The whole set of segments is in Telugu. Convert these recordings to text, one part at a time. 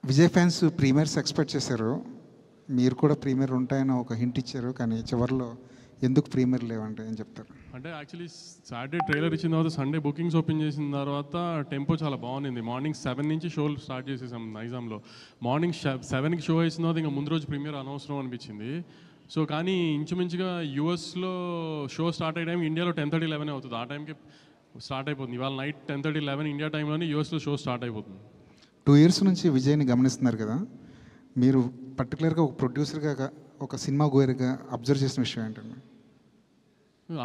విజయ్ ఫ్యాన్స్ ప్రీమియర్స్ ఎక్స్పెక్ట్ చేశారు, మీరు కూడా ప్రీమియర్ ఉంటాయని ఒక హింట్ ఇచ్చారు, కానీ చివరిలో ఎందుకు ప్రీమియర్ లేవంటే ఏం చెప్తారు? అంటే యాక్చువల్లీ సాటర్డే ట్రైలర్ ఇచ్చిన తర్వాత సండే బుకింగ్స్ ఓపెన్ చేసిన తర్వాత టెంపో చాలా బాగుంది. మార్నింగ్ 7 నుంచి షోలు స్టార్ట్ చేసేసాం నైజాంలో. మార్నింగ్ 7కి షో వేసిన తర్వాత ఇంకా ముందు రోజు ప్రీమియర్ అనవసరం అనిపించింది. సో కానీ ఇంచుమించుగా యూఎస్లో షో స్టార్ట్ అయ్యే టైం ఇండియాలో 10:30, 11 అవుతుంది. ఆ టైంకి స్టార్ట్ అయిపోతుంది. ఇవాళ నైట్ 10:30, 11 ఇండియా టైంలోనే యూఎస్లో షో స్టార్ట్ అయిపోతుంది. 2 years నుంచి విజయ్ని గమనిస్తున్నారు కదా, మీరు పర్టికులర్గా ఒక ప్రొడ్యూసర్గా, ఒక సినిమా గోయర్గా అబ్జర్వ్ చేసిన విషయం ఏంటండి?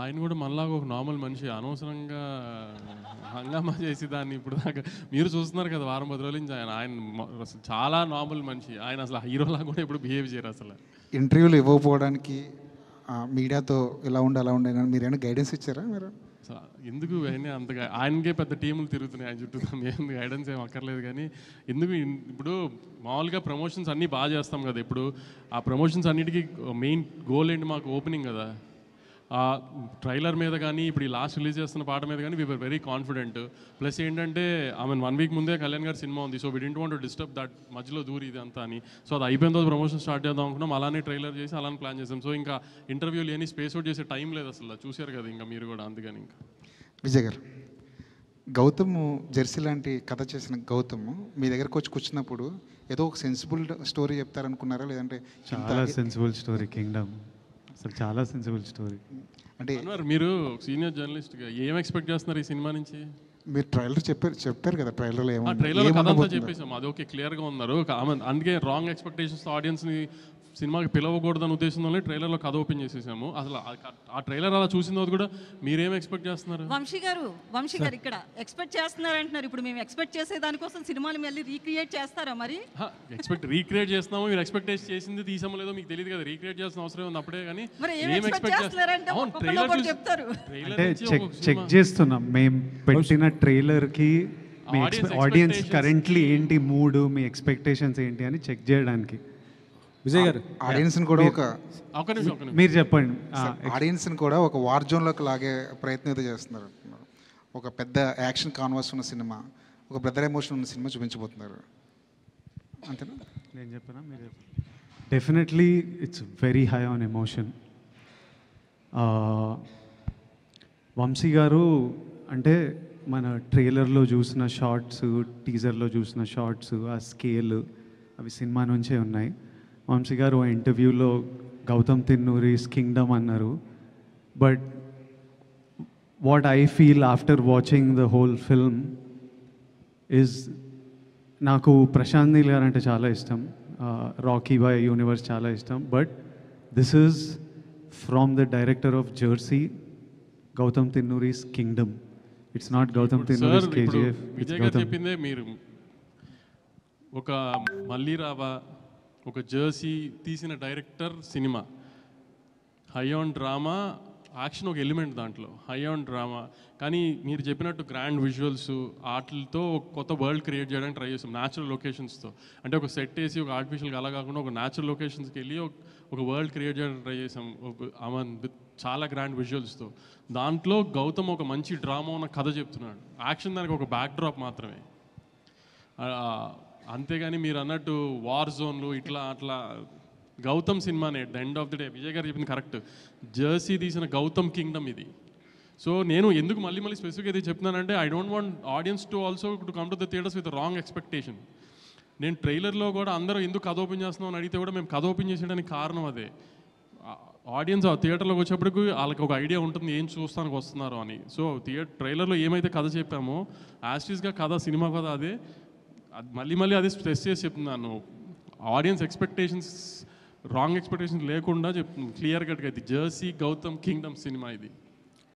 ఆయన కూడా మనలాగా ఒక నార్మల్ మనిషి, అనవసరంగా హంగామా చేసి దాన్ని ఇప్పుడు దాకా మీరు చూస్తున్నారు కదా వారం 10 రోజుల నుంచి ఆయన అసలు చాలా నార్మల్ మనిషి. ఆయన అసలు హీరోలా కూడా ఇప్పుడు బిహేవ్ చేయరు. అసలు ఇంటర్వ్యూలు ఇవ్వకపోవడానికి మీడియాతో ఇలా ఉండి అలా ఉండే మీరు ఏమైనా గైడెన్స్ ఇచ్చారా? మీరు ఎందుకు అయినా అంతగా ఆయనకే పెద్ద టీములు తిరుగుతున్నాయి ఆయన చుట్టూ, ఏం గైడెన్స్ ఏం అక్కర్లేదు. కానీ ఎందుకు ఇప్పుడు మామూలుగా ప్రమోషన్స్ అన్నీ బాగా చేస్తాం కదా, ఇప్పుడు ఆ ప్రమోషన్స్ అన్నిటికీ మెయిన్ గోల్ ఏంటి? మాకు ఓపెనింగ్ కదా. ఆ ట్రైలర్ మీద కానీ ఇప్పుడు ఈ లాస్ట్ రిలీజ్ చేస్తున్న పాట మీద కానీ వీఆర్ వెరీ కాన్ఫిడెంట్. ప్లస్ ఏంటంటే ఆమె 1 week ముందే కళ్యాణ్ గారి సినిమా ఉంది. So we didn't want to disturb that, మధ్యలో దూరి ఇది అంతా అని. సో అది అయిపోయిన తర్వాత ప్రమోషన్ స్టార్ట్ చేద్దాం అనుకున్నాం. అలానే ట్రైలర్ చేసి అలానే ప్లాన్ చేసాం. సో ఇంకా ఇంటర్వ్యూలు ఏని స్పేస్ అవుట్ చేసే టైం లేదు అసలు. చూశారు కదా ఇంకా మీరు కూడా. అందుకని ఇంకా విజయ్ గారు, గౌతమ్ జెర్సీ లాంటి కథ చేసిన గౌతమ్ మీ దగ్గరకు వచ్చి కూర్చున్నప్పుడు ఏదో ఒక సెన్సిబుల్ స్టోరీ చెప్తారనుకున్నారా? లేదంటే చాలా సెన్సిబుల్ స్టోరీ కింగ్డమ్, అసలు చాలా సెన్సిబుల్ స్టోరీ. అంటే మీరు సీనియర్ జర్నలిస్ట్గా ఏం ఎక్స్పెక్ట్ చేస్తున్నారు ఈ సినిమా నుంచి? మీరు ట్రైలర్ చెప్పారు కదా, ట్రైలర్లో ట్రైలర్ కథ అంతా చెప్పేసాం, అది ఓకే, క్లియర్గా ఉన్నారు. అందుకే రాంగ్ ఎక్స్పెక్టేషన్స్ ఆడియన్స్ని సినిమాకి పిలవకూడదని ఉద్దేశంలోనే ట్రైలర్లో కథ ఓపెన్ చేసేసాము. అసలు ఆ ట్రైలర్ అలా చూసిన తర్వాత కూడా మీరేం ఎక్స్పెక్ట్ చేస్తున్నారు? వంశీ గారు ఇక్కడ ఎక్స్పెక్ట్ చేస్తున్నారు అంటున్నారు. ఇప్పుడు మేము ఎక్స్పెక్ట్ చేసే దానికోసం సినిమాని మళ్ళీ రీక్రియేట్ చేస్తారా? మరి రీక్రియేట్ చేస్తున్నాము, మీరు ఎక్స్పెక్ట్ చేసింది తీసామో లేదో మీకు తెలియదు కదా. రీక్రియేట్ చేసిన అవసరం ఉంది అప్పుడే. కానీ చెక్ చేస్తున్నాం మేము పెట్టిన ట్రైలర్కి మీ ఆడియన్స్ కరెంట్లీ ఏంటి మూడ్, మీ ఎక్స్పెక్టేషన్స్ ఏంటి అని చెక్ చేయడానికి. విజయ్ గారు, ఆడియన్స్ని కూడా మీరు చెప్పండి, ఆడియన్స్ని కూడా ఒక వార్ జోన్లోకి లాగే ప్రయత్నం అయితే చేస్తున్నారు. ఒక పెద్ద యాక్షన్ కాన్వాస్ ఉన్న సినిమా, ఒక బ్రదర్ ఎమోషన్ ఉన్న సినిమా చూపించబోతున్నారు, అంతేనా? నేను చెప్పనా మీరు చెప్పండి? Definitely it's very high on emotion. Vamshi గారు అంటే మన ట్రైలర్లో చూసిన షార్ట్స్, టీజర్లో చూసిన షార్ట్స్, ఆ స్కేల్ అవి సినిమా నుంచే ఉన్నాయి. వంశీ గారు ఆ ఇంటర్వ్యూలో గౌతమ్ తిన్నూరిస్ కింగ్డమ్ అన్నారు. But what I feel after watching the whole film is, నాకు ప్రశాంత్ నీల్ గారు అంటే చాలా ఇష్టం, రాకీ బాయ్ యూనివర్స్ చాలా ఇష్టం. But this is from the director of Jersey, Gowtam Tinnuri's kingdom. It's not Gowtam Tinnuri's KGF. Vijay garu చెప్పిందే మీరు ఒక మళ్ళీ రావా, ఒక జెర్సీ తీసిన డైరెక్టర్ సినిమా, హై ఆన్ డ్రామా, యాక్షన్ ఒక ఎలిమెంట్ దాంట్లో, హై ఆన్ డ్రామా. కానీ మీరు చెప్పినట్టు గ్రాండ్ విజువల్స్ ఆటలతో ఒక కొత్త వరల్డ్ క్రియేట్ చేయడానికి ట్రై చేస్తాం, న్యాచురల్ లొకేషన్స్తో. అంటే ఒక సెట్ వేసి ఒక ఆర్టిఫిషియల్గా అలా కాకుండా ఒక న్యాచురల్ లొకేషన్స్కి వెళ్ళి ఒక వరల్డ్ క్రియేట్ చేయడానికి ట్రై చేసాం, విత్ చాలా గ్రాండ్ విజువల్స్తో. దాంట్లో గౌతమ్ ఒక మంచి డ్రామా ఉన్న కథ చెప్తున్నాడు, యాక్షన్ దానికి ఒక బ్యాక్ డ్రాప్ మాత్రమే. అంతేగాని మీరు అన్నట్టు వార్ జోన్లు ఇట్లా అట్లా గౌతమ్ సినిమానే. At the end of the day Vijay గారు చెప్పింది కరెక్ట్, జెర్సీ తీసిన గౌతమ్ కింగ్డమ్ ఇది. సో నేను ఎందుకు మళ్ళీ స్పెసిఫిక్గా ఇది చెప్తున్నానంటే, I don't want audience to also to come to the theatres with wrong expectation. నేను ట్రైలర్లో కూడా అందరూ ఎందుకు కథ ఓపెన్ చేస్తున్నాం అని అడిగితే కూడా మేము కథ ఓపెన్ చేసేయడానికి కారణం అదే. ఆడియన్స్ ఆ థియేటర్లోకి వచ్చేప్పటికి వాళ్ళకి ఒక ఐడియా ఉంటుంది ఏం చూస్తానికి వస్తున్నారు అని. సో ట్రైలర్లో ఏమైతే కథ చెప్పామో యాస్టీస్గా కథ, సినిమా కథ అదే. మళ్ళీ అదే స్ట్రెస్ చేసి చెప్తున్నాను, ఆడియన్స్ ఎక్స్పెక్టేషన్స్, రాంగ్ ఎక్స్పెక్టేషన్స్ లేకుండా చెప్తున్నాను క్లియర్ కట్గా. ఇది జెర్సీ గౌతమ్ కింగ్డమ్ సినిమా ఇది.